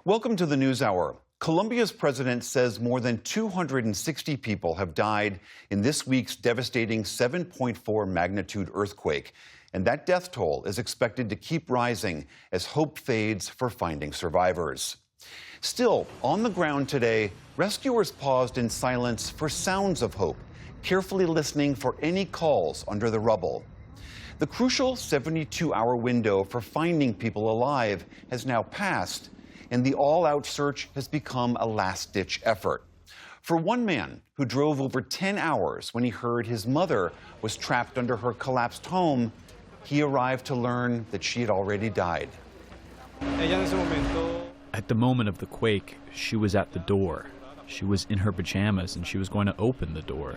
Welcome to the News Hour. Colombia's president says more than 260 people have died in this week's devastating 7.4 magnitude earthquake, and that death toll is expected to keep rising as hope fades for finding survivors. Still, on the ground today, rescuers paused in silence for sounds of hope, carefully listening for any calls under the rubble. The crucial 72-hour window for finding people alive has now passed, and the all-out search has become a last-ditch effort. For one man who drove over 10 hours when he heard his mother was trapped under her collapsed home, he arrived to learn that she had already died. At the moment of the quake, she was at the door. She was in her pajamas and she was going to open the door.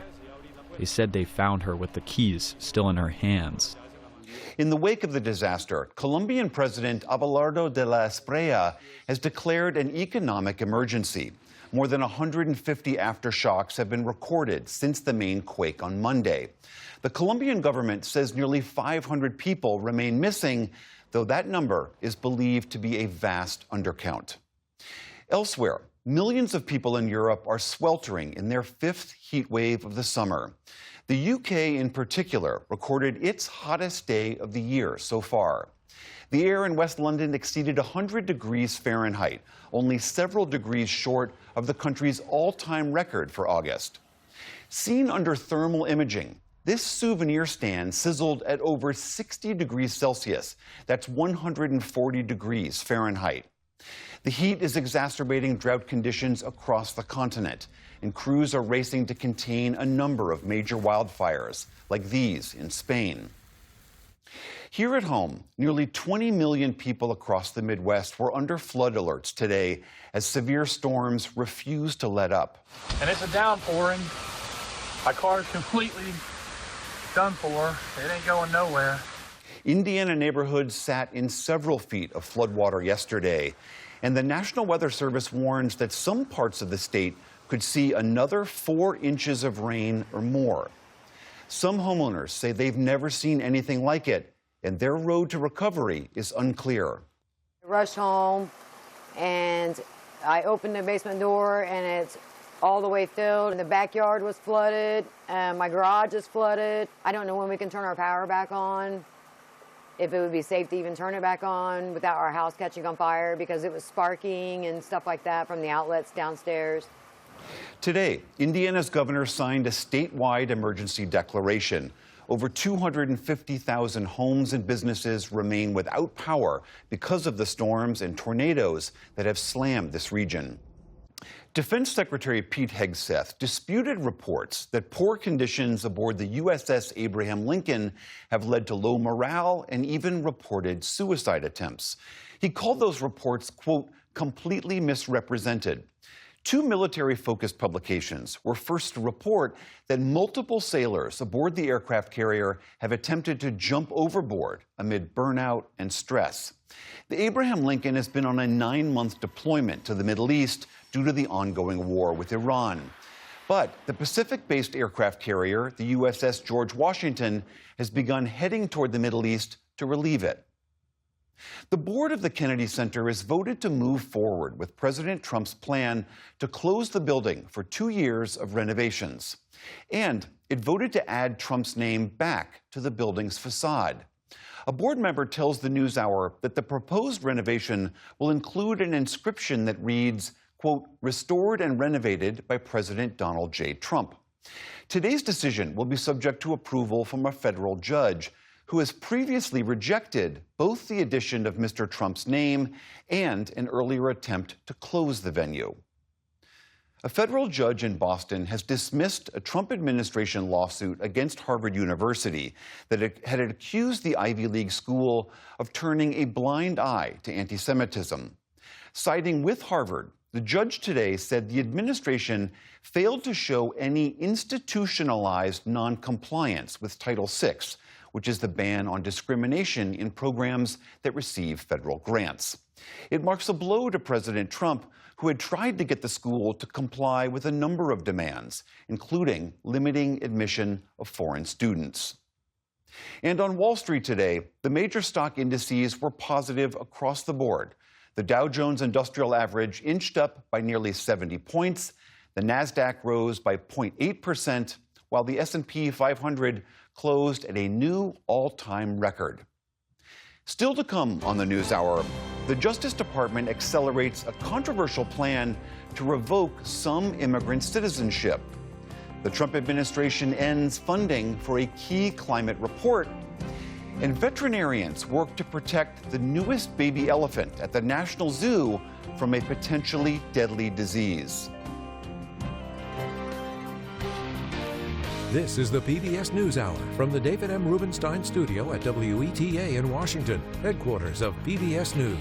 They said they found her with the keys still in her hands. In the wake of the disaster, Colombian President Abelardo de la Espriella has declared an economic emergency. More than 150 aftershocks have been recorded since the main quake on Monday. The Colombian government says nearly 500 people remain missing, though that number is believed to be a vast undercount. Elsewhere, millions of people in Europe are sweltering in their fifth heat wave of the summer. The UK in particular recorded its hottest day of the year so far. The air in West London exceeded 100 degrees Fahrenheit, only several degrees short of the country's all-time record for August. Seen under thermal imaging, this souvenir stand sizzled at over 60 degrees Celsius. That's 140 degrees Fahrenheit. The heat is exacerbating drought conditions across the continent, and crews are racing to contain a number of major wildfires, like these in Spain. Here at home, nearly 20 million people across the Midwest were under flood alerts today as severe storms refuse to let up. And it's a downpouring. My car's completely done for. It ain't going nowhere. Indiana neighborhoods sat in several feet of floodwater yesterday, and the National Weather Service warns that some parts of the state could see another 4 inches of rain or more. Some homeowners say they've never seen anything like it, and their road to recovery is unclear. I rushed home, and I opened the basement door, and it's all the way filled, and the backyard was flooded, and my garage is flooded. I don't know when we can turn our power back on, if it would be safe to even turn it back on without our house catching on fire because it was sparking and stuff like that from the outlets downstairs. Today, Indiana's governor signed a statewide emergency declaration. Over 250,000 homes and businesses remain without power because of the storms and tornadoes that have slammed this region. Defense Secretary Pete Hegseth disputed reports that poor conditions aboard the U.S.S. Abraham Lincoln have led to low morale and even reported suicide attempts. He called those reports, quote, completely misrepresented. 2 military-focused publications were first to report that multiple sailors aboard the aircraft carrier have attempted to jump overboard amid burnout and stress. The Abraham Lincoln has been on a 9-month deployment to the Middle East due to the ongoing war with Iran. But the Pacific-based aircraft carrier, the U.S.S. George Washington, has begun heading toward the Middle East to relieve it. The board of the Kennedy Center has voted to move forward with President Trump's plan to close the building for 2 years of renovations. And it voted to add Trump's name back to the building's facade. A board member tells the News Hour that the proposed renovation will include an inscription that reads, quote, restored and renovated by President Donald J. Trump. Today's decision will be subject to approval from a federal judge who has previously rejected both the addition of Mr. Trump's name and an earlier attempt to close the venue. A federal judge in Boston has dismissed a Trump administration lawsuit against Harvard University that had accused the Ivy League school of turning a blind eye to anti-Semitism. Siding with Harvard, the judge today said the administration failed to show any institutionalized noncompliance with Title VI, which is the ban on discrimination in programs that receive federal grants. It marks a blow to President Trump, who had tried to get the school to comply with a number of demands, including limiting admission of foreign students. And on Wall Street today, the major stock indices were positive across the board. The Dow Jones Industrial Average inched up by nearly 70 points. The Nasdaq rose by 0.8%, while the S&P 500 closed at a new all-time record. Still to come on the News Hour, the Justice Department accelerates a controversial plan to revoke some immigrant citizenship. The Trump administration ends funding for a key climate report. And veterinarians work to protect the newest baby elephant at the National Zoo from a potentially deadly disease. This is the PBS News Hour from the David M. Rubenstein Studio at WETA in Washington, headquarters of PBS News.